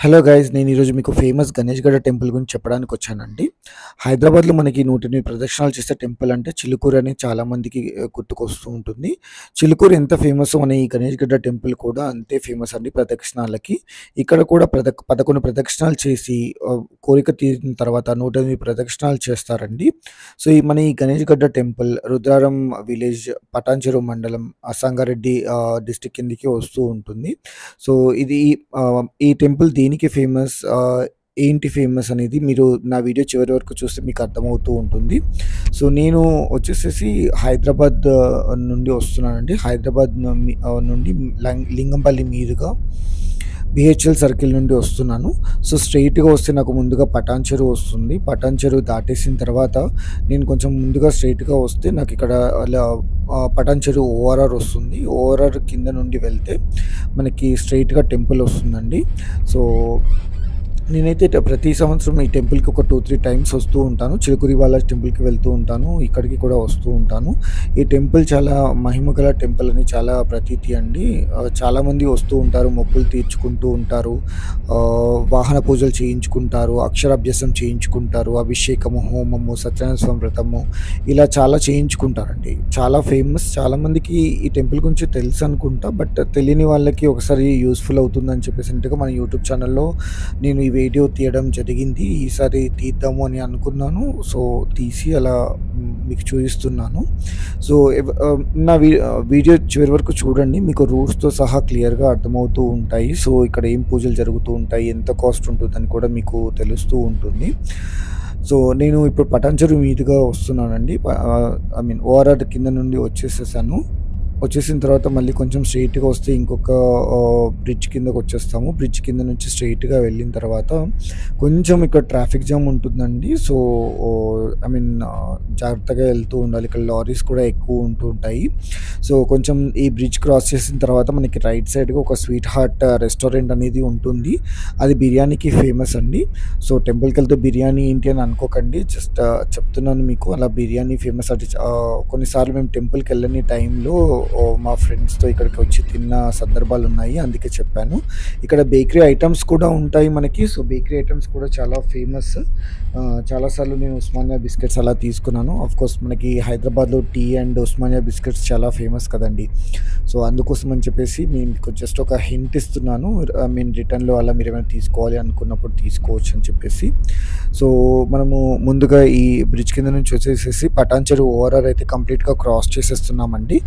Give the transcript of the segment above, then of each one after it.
Hello guys, నేను ఈరోజు మీకు ఫేమస్ గణేష్ గడ టెంపుల్ గురించి చెప్పడానికి వచ్చానండి. హైదరాబాద్లో మనకి 108 ప్రదక్షిణాలు చేసే టెంపుల్ అంటే చిలుకూరు అని చాలా మందికి గుర్తుకొస్తూ ఉంటుంది. చిలుకూరు ఎంత ఫేమస్, మన ఈ గణేష్ గడ్డ టెంపుల్ కూడా అంతే ఫేమస్ అండి ప్రదక్షిణాలకి. ఇక్కడ కూడా 11 ప్రదక్షిణాలు చేసి కోరిక తీరిన తర్వాత 108 ప్రదక్షిణాలు చేస్తారండి. సో మన ఈ గణేష్ గడ్డ టెంపుల్ రుద్రారం విలేజ్, పటాన్చెరు మండలం, సంగారెడ్డి డిస్టిక్ కిందికి వస్తూ ఉంటుంది. సో ఇది ఈ టెంపుల్ దేనికి ఫేమస్, ఏంటి ఫేమస్ అనేది మీరు నా వీడియో చివరి వరకు చూస్తే మీకు అర్థమవుతూ ఉంటుంది. సో నేను వచ్చేసేసి హైదరాబాద్ నుండి వస్తున్నానండి. హైదరాబాద్ నుండి లింగంపల్లి మీదుగా బిహెచ్ఎల్ సర్కిల్ నుండి వస్తున్నాను. సో స్ట్రైట్‌గా వస్తే నాకు ముందుగా పటాన్చెరు వస్తుంది. పటాన్చెరు దాటేసిన తర్వాత నేను కొంచెం ముందుగా స్ట్రైట్‌గా వస్తే నాకు ఇక్కడ పటాన్చెరు ఓఆర్ఆర్ వస్తుంది. ఓఆర్ఆర్ కింద నుండి వెళ్తే మనకి స్ట్రైట్‌గా టెంపుల్ వస్తుందండి. సో నేనైతే ప్రతి సంవత్సరం ఈ టెంపుల్‌కి ఒక 2, 3 టైమ్స్ వస్తూ ఉంటాను. చిలుకూరి బాలాజీ టెంపుల్‌కి వెళ్తూ ఉంటాను. ఇక్కడికి కూడా వస్తూ ఉంటాను. ఈ టెంపుల్ చాలా మహిమగల టెంపుల్ అని చాలా ప్రతీతి అండి. చాలామంది వస్తూ ఉంటారు, మొక్కులు తీర్చుకుంటూ ఉంటారు, వాహన పూజలు చేయించుకుంటారు, అక్షరాభ్యాసం చేయించుకుంటారు, అభిషేకము, హోమము, సత్యనారాయణ స్వామి వ్రతము ఇలా చాలా చేయించుకుంటారండి. చాలా ఫేమస్. చాలామందికి ఈ టెంపుల్ గురించి తెలుసు అనుకుంటా. బట్ తెలియని వాళ్ళకి ఒకసారి యూజ్‌ఫుల్ అవుతుందని చెప్పేసినట్టుగా మన యూట్యూబ్ ఛానల్‌లో నేను ఈ వీడియో తీయడం జరిగింది. ఈసారి తీద్దాము అని అనుకున్నాను. సో తీసి అలా మీకు చూపిస్తున్నాను. సో నా వీడియో చివరి వరకు చూడండి. మీకు రూట్స్‌తో సహా క్లియర్‌గా అర్థమవుతూ ఉంటాయి. సో ఇక్కడ ఏం పూజలు జరుగుతూ ఉంటాయి, ఎంత కాస్ట్ ఉంటుందని కూడా మీకు తెలుస్తూ ఉంటుంది. సో నేను ఇప్పుడు పటాన్చెరు మీదుగా వస్తున్నానండి. ఓఆర్ఆర్ కింద నుండి వచ్చేసేసాను. వచ్చేసిన తర్వాత మళ్ళీ కొంచెం స్ట్రెయిట్‌గా వస్తే ఇంకొక బ్రిడ్జ్ కిందకి వచ్చేస్తాము. బ్రిడ్జ్ కింద నుంచి స్ట్రెయిట్‌గా వెళ్ళిన తర్వాత కొంచెం ఇక్కడ ట్రాఫిక్ జామ్ ఉంటుందండి. సో జాగ్రత్తగా వెళ్తూ ఉండాలి. ఇక్కడ లారీస్ కూడా ఎక్కువ ఉంటూ ఉంటాయి. సో కొంచెం ఈ బ్రిడ్జ్ క్రాస్ చేసిన తర్వాత మనకి రైట్ సైడ్‌గా ఒక స్వీట్ హార్ట్ రెస్టారెంట్ అనేది ఉంటుంది. అది బిర్యానీకి ఫేమస్ అండి. సో టెంపుల్‌కి వెళ్తే బిర్యానీ ఏంటి అని అనుకోకండి. జస్ట్ చెప్తున్నాను మీకు, అలా బిర్యానీ ఫేమస్. అది కొన్నిసార్లు మేము టెంపుల్‌కి వెళ్ళని టైంలో మా ఫ్రెండ్స్‌తో ఇక్కడికి వచ్చి తిన్న సందర్భాలు ఉన్నాయి. అందుకే చెప్పాను. ఇక్కడ బేకరీ ఐటమ్స్ కూడా ఉంటాయి మనకి. సో బేకరీ ఐటమ్స్ కూడా చాలా ఫేమస్. చాలాసార్లు నేను ఉస్మానియా బిస్కెట్స్ అలా తీసుకున్నాను. ఆఫ్‌కోర్స్ మనకి హైదరాబాద్‌లో టీ అండ్ ఉస్మానియా బిస్కెట్స్ చాలా ఫేమస్ కదండి. సో అందుకోసం అని చెప్పేసి మీకు జస్ట్ ఒక హింట్ ఇస్తున్నాను. రిటర్న్‌లో అలా మీరు ఏమైనా తీసుకోవాలి అనుకున్నప్పుడు తీసుకోవచ్చు అని చెప్పేసి. సో మనము ముందుగా ఈ బ్రిడ్జ్ కింద నుంచి వచ్చేసేసి పటాన్చెరు ఓఆర్ఆర్ అయితే కంప్లీట్‌గా క్రాస్ చేసేస్తున్నామండి.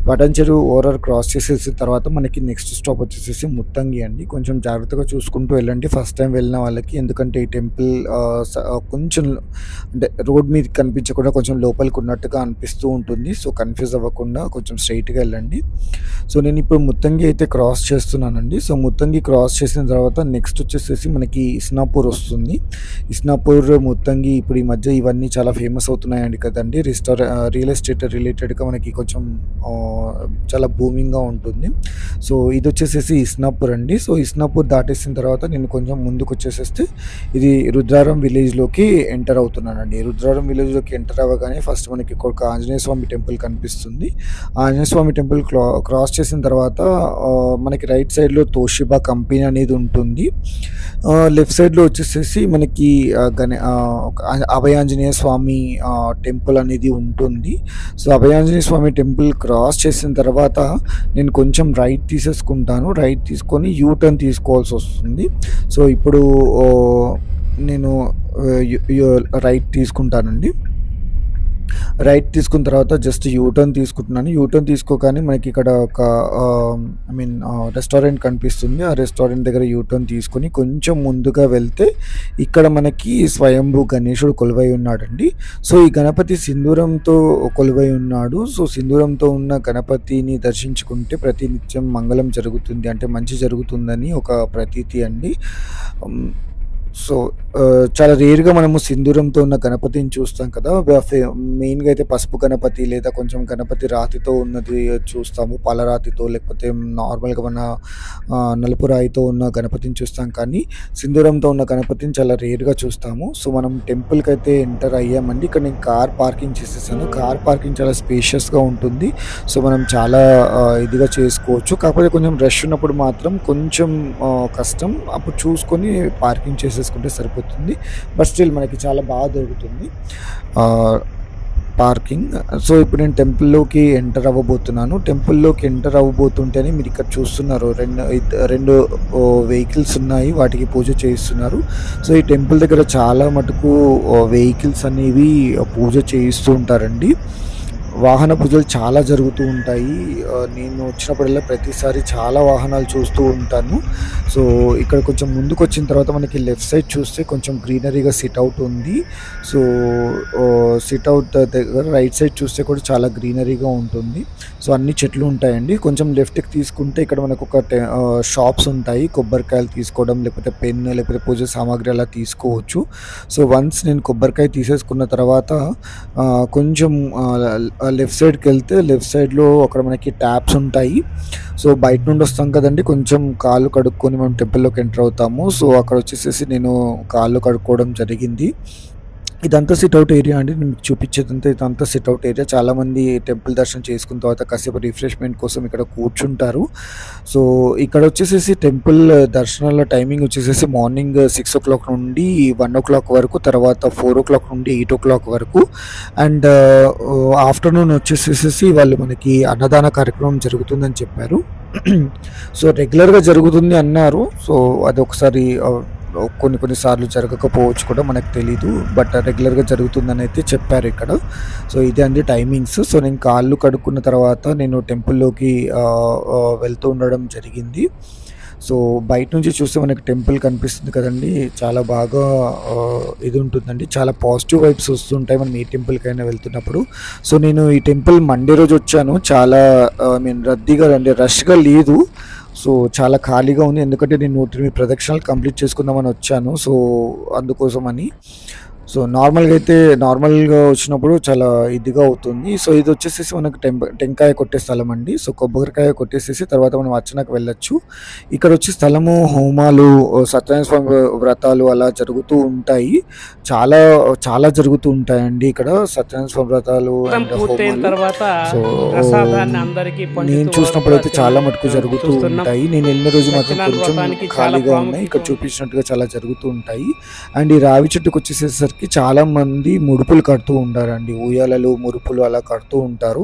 పటాన్చెరు ఓఆర్ఆర్ క్రాస్ చేసేసిన తర్వాత మనకి నెక్స్ట్ స్టాప్ వచ్చేసేసి ముత్తంగి అండి. కొంచెం జాగ్రత్తగా చూసుకుంటూ వెళ్ళండి ఫస్ట్ టైం వెళ్ళిన వాళ్ళకి. ఎందుకంటే ఈ టెంపుల్ కొంచెం అంటే రోడ్ మీద కనిపించకుండా కొంచెం లోపలికి ఉన్నట్టుగా అనిపిస్తూ ఉంటుంది. సో కన్ఫ్యూజ్ అవ్వకుండా కొంచెం స్ట్రైట్‌గా వెళ్ళండి. సో నేను ఇప్పుడు ముత్తంగి అయితే క్రాస్ చేస్తున్నానండి. సో ముత్తంగి క్రాస్ చేసిన తర్వాత నెక్స్ట్ వచ్చేసేసి మనకి ఇస్నాపూర్ వస్తుంది. ఇస్నాపూర్, ముత్తంగి ఇప్పుడు ఈ మధ్య ఇవన్నీ చాలా ఫేమస్ అవుతున్నాయండి కదండి. రియల్ ఎస్టేట్ రిలేటెడ్‌గా మనకి కొంచెం చాలా బూమింగ్‌గా ఉంటుంది. సో ఇది వచ్చేసేసి ఇస్నాపూర్ అండి. సో ఇస్నాపూర్ దాటేసిన తర్వాత నేను కొంచెం ముందుకు వచ్చేసేస్తే ఇది రుద్రారం విలేజ్‌లోకి ఎంటర్ అవుతున్నానండి. రుద్రారం విలేజ్‌లోకి ఎంటర్ అవ్వగానే ఫస్ట్ మనకి ఒక ఆంజనేయ స్వామి టెంపుల్ కనిపిస్తుంది. ఆంజనేయ స్వామి టెంపుల్ క్రాస్ చేసిన తర్వాత మనకి రైట్ సైడ్‌లో తోషిబా కంపెనీ అనేది ఉంటుంది. లెఫ్ట్ సైడ్‌లో వచ్చేసేసి మనకి అభయాంజనేయ స్వామి టెంపుల్ అనేది ఉంటుంది. సో అభయాంజనేయ స్వామి టెంపుల్ క్రాస్ చేసిన తర్వాత నేను కొంచెం రైట్ తీసేసుకుంటాను. రైట్ తీసుకొని యూ టర్న్ తీసుకోవాల్సి వస్తుంది. సో ఇప్పుడు నేను రైట్ తీసుకుంటానండి. రైట్ తీసుకున్న తర్వాత జస్ట్ యూటర్న్ తీసుకుంటున్నాను. యూటర్న్ తీసుకోగానే మనకి ఇక్కడ ఒక రెస్టారెంట్ కనిపిస్తుంది. ఆ రెస్టారెంట్ దగ్గర యూటర్న్ తీసుకొని కొంచెం ముందుగా వెళ్తే ఇక్కడ మనకి స్వయంభూ గణేశుడు కొలువై ఉన్నాడండి. సో ఈ గణపతి సింధూరంతో కొలువై ఉన్నాడు. సో సింధూరంతో ఉన్న గణపతిని దర్శించుకుంటే ప్రతినిత్యం మంగళం జరుగుతుంది, అంటే మంచి జరుగుతుందని ఒక ప్రతీతి అండి. సో, చాలా రేర్‌గా మనము సింధూరంతో ఉన్న గణపతిని చూస్తాం కదా! మెయిన్‌గా అయితే పసుపు గణపతి లేదా కొంచెం గణపతి రాతితో ఉన్నది చూస్తాము. పాలరాతితో లేకపోతే నార్మల్‌గా మన నలుపు రాయితో ఉన్న గణపతిని చూస్తాం కానీ, సింధూరంతో ఉన్న గణపతిని చాలా రేర్‌గా చూస్తాము. సో, మనం టెంపుల్‌కైతే ఎంటర్ అయ్యామండి. ఇక్కడ నేను కార్ పార్కింగ్ చేసేసాను. కార్ పార్కింగ్ చాలా స్పేషియస్‌గా ఉంటుంది. సో, మనం చాలా ఇదిగా చేసుకోవచ్చు. కాకపోతే కొంచెం రష్ ఉన్నప్పుడు మాత్రం కొంచెం కష్టం. అప్పుడు చూసుకొని పార్కింగ్ చేసేసుకుంటే సరిపోతుంది. బట్ స్టిల్ మనకి చాలా బాగా దొరుకుతుంది ఆహ్, పార్కింగ్. సో, ఇప్పుడు నేను టెంపుల్‌లోకి ఎంటర్ అవ్వబోతున్నాను. టెంపుల్‌లోకి ఎంటర్ అవ్వబోతుంటేనే మీరిక్కడ చూస్తున్నారు 2 వెహికల్స్ ఉన్నాయి. వాటికి పూజ చేయిస్తున్నారు. సో, ఈ టెంపుల్ దగ్గర చాలా మటుకు వెహికల్స్ అనేవి పూజ చేయిస్తూ ఉంటారండి. వాహన పూజలు చాలా జరుగుతూ ఉంటాయి. నేను వచ్చినప్పుడల్లా ప్రతిసారి చాలా వాహనాలు చూస్తూ ఉంటాను. సో, ఇక్కడ కొంచెం ముందుకొచ్చిన తర్వాత మనకి లెఫ్ట్ సైడ్ చూస్తే కొంచెం గ్రీనరీగా సిట్అవుట్ ఉంది. సో, సిట్అవుట్ దగ్గర రైట్ సైడ్ చూస్తే కూడా చాలా గ్రీనరీగా ఉంటుంది. సో, అన్ని చెట్లు ఉంటాయండి. కొంచెం లెఫ్ట్‌కి తీసుకుంటే ఇక్కడ మనకొక షాప్స్ ఉంటాయి. కొబ్బరికాయలు తీసుకోవడం, లేకపోతే పెన్, లేకపోతే పూజ సామాగ్రి అలా తీసుకోవచ్చు. సో, వన్స్ నేను కొబ్బరికాయ తీసేసుకున్న తర్వాత కొంచెం లెఫ్ట్ సైడ్‌కెళ్తే లెఫ్ట్ సైడ్‌లో అక్కడ మనకి ట్యాప్స్ ఉంటాయి. సో, బయట నుండి వస్తాం కదండీ! కొంచెం కాళ్ళు కడుక్కొని మనం టెంపుల్‌లోకి ఎంటర్ అవుతాము. సో, అక్కడొచ్చేసేసి నేను కాళ్ళు కడుక్కోవడం జరిగింది. ఇదంతా సిట్అవుట్ ఏరియా అండి. నేను మీకు చూపించేదంతా ఇదంతా సిట్అవుట్ ఏరియా. చాలామంది టెంపుల్ దర్శనం చేసుకున్న తర్వాత కాసేపు రిఫ్రెష్‌మెంట్ కోసం ఇక్కడ కూర్చుంటారు. సో, ఇక్కడొచ్చేసేసి టెంపుల్ దర్శనాల టైమింగ్ వచ్చేసేసి మార్నింగ్ 6:00 నుండి 1:00 వరకు, తర్వాత 4:00 నుండి 8:00 వరకు అండ్ ఆఫ్టర్‌నూన్ వచ్చేసేసేసి వాళ్ళు మనకి అన్నదాన కార్యక్రమం జరుగుతుందని చెప్పారు. సో, రెగ్యులర్‌గా జరుగుతుంది అన్నారు. సో, అదొకసారి కొన్ని సార్లు జరగకపోవచ్చు కూడా మనకు తెలీదు. బట్ రెగ్యులర్‌గా జరుగుతుందనైతే చెప్పారు ఇక్కడ. సో, ఇదే అండి టైమింగ్స్. సో, నేను కాళ్ళు కడుక్కున్న తర్వాత నేను టెంపుల్‌లోకి వెళ్తూ ఉండడం జరిగింది. సో, బయట నుంచి చూస్తే మనకి టెంపుల్ కనిపిస్తుంది కదండీ! చాలా బాగా ఇది ఉంటుందండి. చాలా పాజిటివ్ వైబ్స్ వస్తుంటాయి మనం ఏ టెంపుల్‌కైనా వెళ్తున్నప్పుడు. సో, నేను ఈ టెంపుల్ మండే రోజు వచ్చాను. చాలా రద్దీగా అంటే రష్‌గా లేదు. సో, చాలా ఖాళీగా ఉంది. ఎందుకంటే నేను 108 ప్రదక్షిణాలు కంప్లీట్ చేసుకుందామని వచ్చాను. సో, అందుకోసమని. సో, నార్మల్‌గా వచ్చినప్పుడు చాలా ఇదిగా అవుతుంది. సో, ఇదొచ్చేసేసి మనకు టెంకాయ కొట్టే స్థలం అండి. సో, కొబ్బరికాయ కొట్టేసేసి తర్వాత మనం అర్చనకు వెళ్ళొచ్చు. ఇక్కడొచ్చి స్థలము హోమాలు, సత్యనారాయణ స్వామి వ్రతాలు అలా జరుగుతూ ఉంటాయి. చాలా చాలా జరుగుతూ ఉంటాయండి ఇక్కడ సత్యనారాయణ స్వామి వ్రతాలు అండ్ పూర్తయిన హోమాలు. తర్వాత సో, ప్రసాదాన్ని అందరికీ నేను చూసినప్పుడైతే చాలా మటుకు జరుగుతూ ఉంటాయి. నేను వెళ్ళిన రోజు మాత్రం సత్యనారాయణ కొంచెం వ్రతానికి చాలా ఖాళీగా ఉన్నాయి. ఇక్కడ ప్రాముఖ్యత చూపించినట్టుగా చాలా జరుగుతూ ఉంటాయి. అండ్ ఈ రావి చెట్టుకు వచ్చేసేసరికి చాలా మంది ముడుపులు కడుతూ ఉంటారండి. ఉయ్యాలలు, ముడుపులు అలా కడుతూ ఉంటారు.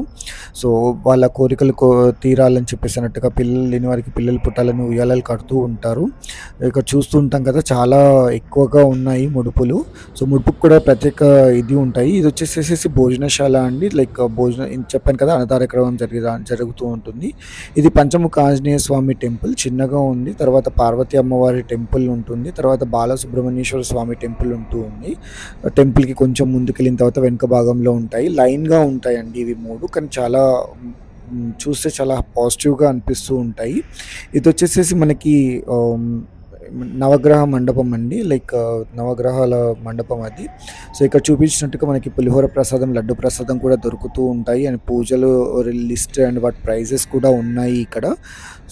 సో, వాళ్ళ కోరికలు తీరాలని చెప్పేసి అన్నట్టుగా పిల్లలు లేని వారికి పిల్లలు పుట్టాలని ఉయ్యాలలు కడుతూ ఉంటారు. ఇక్కడ చూస్తూ ఉంటాం కదా! చాలా ఎక్కువగా ఉన్నాయి ముడుపులు. సో, ముడుపుకి కూడా ప్రత్యేక ఇది ఉంటాయి. ఇది వచ్చేసేసి భోజనశాల అండి. లైక్ చెప్పాను కదా! అన్నదాన కార్యక్రమం జరుగుతూ ఉంటుంది. ఇది పంచముఖ ఆంజనేయ స్వామి టెంపుల్ చిన్నగా ఉంది. తర్వాత పార్వతీ అమ్మవారి టెంపుల్ ఉంటుంది. తర్వాత బాలసుబ్రహ్మణ్యేశ్వర స్వామి టెంపుల్ ఉంటూ ఉంది. టెంపుల్‌కి కొంచెం ముందుకెళ్ళిన తర్వాత వెనక భాగంలో ఉంటాయి. లైన్‌గా ఉంటాయండి ఇవి 3. కానీ చాలా చూస్తే చాలా పాజిటివ్‌గా అనిపిస్తూ ఉంటాయి. ఇదొచ్చేసేసి మనకి నవగ్రహ మండపం అండి. లైక్ నవగ్రహాల మండపం అది. సో, ఇక్కడ చూపించినట్టుగా మనకి పులిహోర ప్రసాదం, లడ్డు ప్రసాదం కూడా దొరుకుతూ ఉంటాయి. అండ్ పూజలు లిస్ట్ అండ్ వాటి ప్రైజెస్ కూడా ఉన్నాయి ఇక్కడ.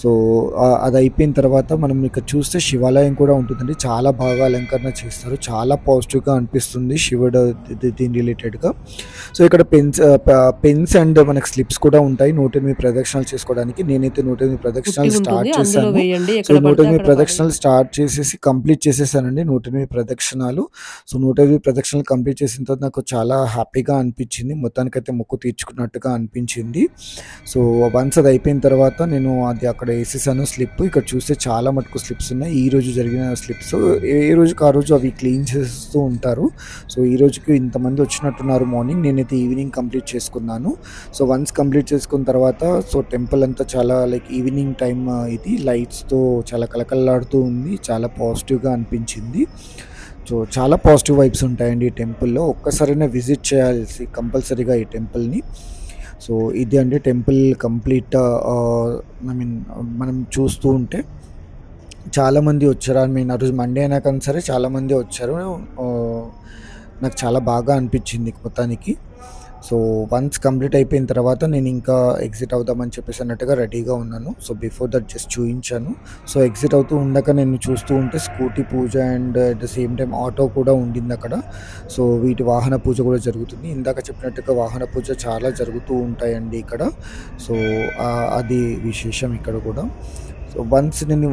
సో, అది అయిపోయిన తర్వాత మనం ఇక్కడ చూస్తే శివాలయం కూడా ఉంటుందండి. చాలా బాగా అలంకరణ చేస్తారు. చాలా పాజిటివ్‌గా అనిపిస్తుంది శివుడు దీని రిలేటెడ్‌గా. సో, ఇక్కడ పెన్స్ అండ్ మనకి స్లిప్స్ కూడా ఉంటాయి 108 ప్రదక్షిణాలు చేసుకోవడానికి. నేనైతే 108 పుట్టి ప్రదక్షిణాలు ఉంటుంది. స్టార్ట్ అందులో చేశాను. వేయండి. సో, ఎక్కడ పడితే 108 అక్కడ ప్రదక్షిణాలు స్టార్ట్ చేసేసి కంప్లీట్ చేసేసానండి 108 ప్రదక్షిణాలు. సో, 108 ప్రదక్షిణాలు కంప్లీట్ చేసిన తర్వాత నాకు చాలా హ్యాపీగా అనిపించింది. మొత్తానికైతే మొక్కు తీర్చుకున్నట్టుగా అనిపించింది. సో, వన్స్ అది అయిపోయిన తర్వాత నేను అది అక్కడ వేసేసాను స్లిప్. ఇక్కడ చూస్తే చాలా మటుకు స్లిప్స్ ఉన్నాయి. ఈ రోజు జరిగిన స్లిప్స్. ఏ రోజుకి ఆ రోజు అవి క్లీన్ చేస్తూ ఉంటారు. సో, ఈ రోజుకి ఇంతమంది వచ్చినట్టున్నారు మార్నింగ్. నేనైతే ఈవినింగ్ కంప్లీట్ చేసుకున్నాను. సో, వన్స్ కంప్లీట్ చేసుకున్న తర్వాత సో, టెంపుల్ అంతా చాలా లైక్ ఈవినింగ్ టైమ్ ఇది లైట్స్‌తో చాలా కళకళలాడుతూ ఉంది. చాలా పాజిటివ్‌గా అనిపించింది. సో, చాలా పాజిటివ్ వైబ్స్ ఉంటాయండి ఈ టెంపుల్‌లో. ఒక్కసారైనా విజిట్ చేయాల్సి కంపల్సరీగా ఈ టెంపుల్‌ని. సో, ఇది అండి టెంపుల్ కంప్లీట్ ఐ మీన్ మనం చూస్తూ ఉంటే చాలామంది వచ్చారు. ఐ మీన్ ఆ రోజు మండే అయినా కానీ సరే చాలామంది వచ్చారు. నాకు చాలా బాగా అనిపించింది మొత్తానికి. సో, వన్స్ కంప్లీట్ అయిపోయిన తర్వాత నేను ఇంకా ఎగ్జిట్ అవుదామని చెప్పేసి అన్నట్టుగా రెడీగా ఉన్నాను. సో, బిఫోర్ దట్ జస్ట్ చూయించాను. సో, ఎగ్జిట్ అవుతూ ఉండగా నేను చూస్తూ ఉంటే scooty Pooja and at the same time auto కూడా ఉండిందక్కడ. సో, వీటి వాహన పూజ కూడా జరుగుతుంది. ఇందాక చెప్పినట్టుగా వాహన పూజ చాలా జరుగుతూ ఉంటాయండి ఇక్కడ. సో, అది విశేషం ఇక్కడ కూడా. సో, వన్స్ నేను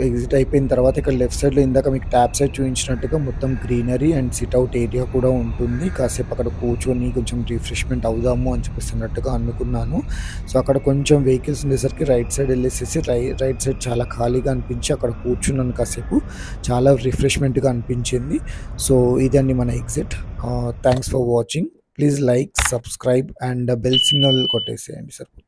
ఎగ్జిట్ అయిపోయిన తర్వాత ఇక్కడ లెఫ్ట్ సైడ్‌లో ఇందాక మీకు ట్యాప్ సైడ్ చూయించినట్టుగా మొత్తం గ్రీనరీ అండ్ సిట్అవుట్ ఏరియా కూడా ఉంటుంది. కాసేపు అక్కడ కూర్చొని కొంచెం రిఫ్రెష్‌మెంట్ అవుదాము అని చెప్పేసి అన్నట్టుగా అనుకున్నాను. సో, అక్కడ కొంచెం వెహికల్స్ ఉండేసరికి రైట్ సైడ్ ఎళ్ళేసేసి రైట్ సైడ్ చాలా ఖాళీగా అనిపించి అక్కడ కూర్చున్నాను కాసేపు. చాలా రిఫ్రెష్‌మెంట్‌గా అనిపించింది. సో, ఇదండి మన exit. Thanks for watching. Please like, subscribe and bell signal కొట్టేసేయండి సరిపోతుంది.